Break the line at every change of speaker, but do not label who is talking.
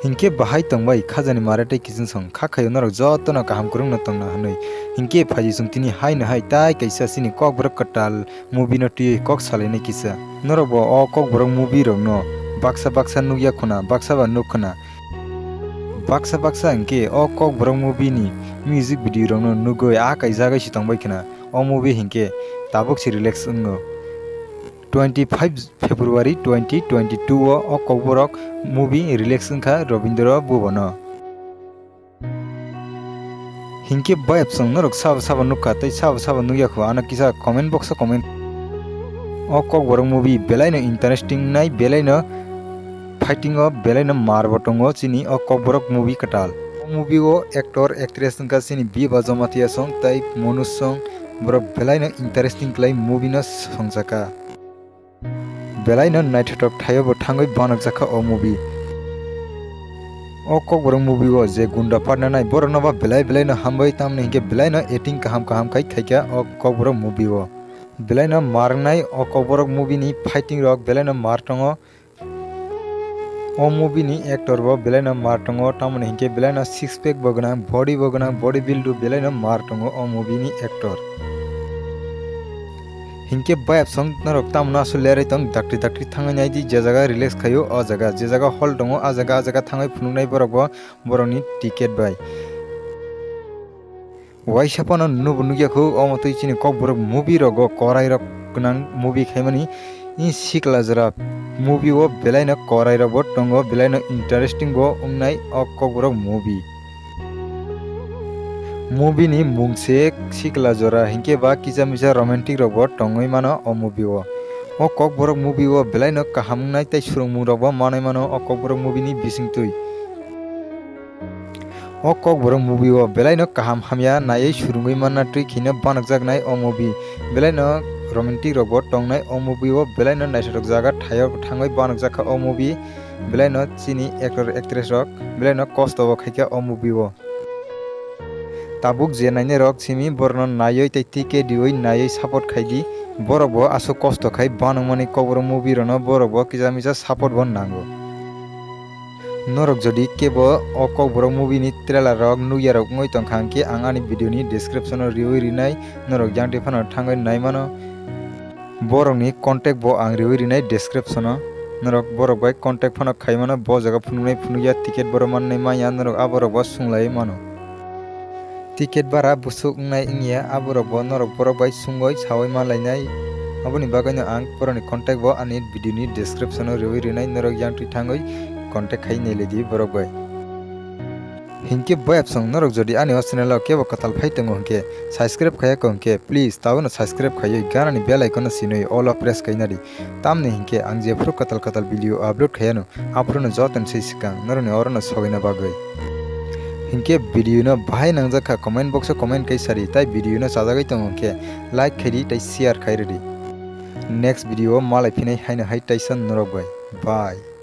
हिंके बाहाय तंगबाय खाजानि माराथाय किजन सं खाखायो नरक जतनो kaham kurung no tongna hanoi हिंके फाजी sung tini hai na hai tai kaisa sini kok borok katal movie no tui kok salai kisa norok bo o kok borok movie rok no baksa baksa nugya khuna baksa ba nugkhana baksa हिंके o kok borok movie ni music video rok no nugoi a kaijagai si tongbai khana o movie हिंके tabuk si relax ungo 25 February 2022 o kok borok movie release ungkha Robindra Bhuvan हिंके बायप संग नरक साबा नुका तै साबा नुया खो आना किसा comment box comment o kok borok movie belai no interesting nai belai no fighting o belai no marbotongo chini o kok borok movie katal o movie o actor actress ungkha chini Biba Jamatia song tai Monu song borok belai no interesting klai movie no songjaka belai no naithotok thayo bo thangoi banak jaka o movie o kok borok movie o je gunda partner nai borok no ba belai no hambai tamne hinke belai no acting kaham kai khaika o kok borok movie o belai no marnai o kok borok movie ni fighting rok belai no martongo o movie ni actor bo belai no martongo tamne hinke belai no six pack bogana body build belai no martongo o movie ni actor हिंके बायप संग नरक तामना सुलेरै तंग दाक्ति थांगाय नायदि जे जागा release खायो ओ जागा जे जागा हल दङ आ जागा थांगाय फुनुनाय बरकबो बरनि टिकेट बाय वाइसापन नुबु नुगियाखौ ओ मतै चिनि कक बरक मूवी रगो कराय रक गनां मूवी खायमानि इ सिकला जरा मूवी ओ बेलायनो कराय रबो दङ बेलायनो इंटरेस्टिंग बो उंनाय ओ कक बरक movie ni mungse sikla jora hinke ba kisa misa romantic robo tongoi mano o movie o kok borok movie o belai no kaham nai tai surungmung robo manai mano o kok borok movie ni bisingtui o kok borok movie o belai no kaham hamya nai surungoi manna tui khina banakjak nai o movie belai no romantic robo tongnai o movie o belai no naisatok jaga thayo thangoi banakjak o movie belai no chini actor actress rok belai no kosto bo khaika o movie o tabuk je naine rok simi borno nayoi tai ticket dioi nayoi support khaidi borok bo aso kosto khai banungmani kobor movie rono borok bo kijamisa support bon nango norok jodi kebo o kobor movie ni trailer rok nuya rok ngoi tongkhang ke angani video ni description o riwi rinai norok jangti phano thangoi naimano borok ni contact bo ang riwi rinai description o norok borok bai contact phano khaimano bo jaga phununai phunuya ticket borok mannai maya norok aborok bo sunglai mano ticket bara busuk nai ingya aborok bo norok borok bai sungoi sawai malainai aboni bagano ang poroni contact bo ani video ni description o riwi rinai norok yangtui thangoi contact khai neledi borok bai hinke boyap song norok jodi ani channel o kebo katal phaitongo hinke subscribe khaya ko hinke please tawono subscribe khayoi ganani bell icon sinoi all of press kainari tamne hinke ang je pro katal video upload khayano aprono joton sei sikang noroni orono sogaina bagai हिंके video न बाहाय नांजाखा comment box comment kai sari tai video no sajagai tongo ke like khairi tai share khairi next video malai phinai haina hai taisan norok bai bye।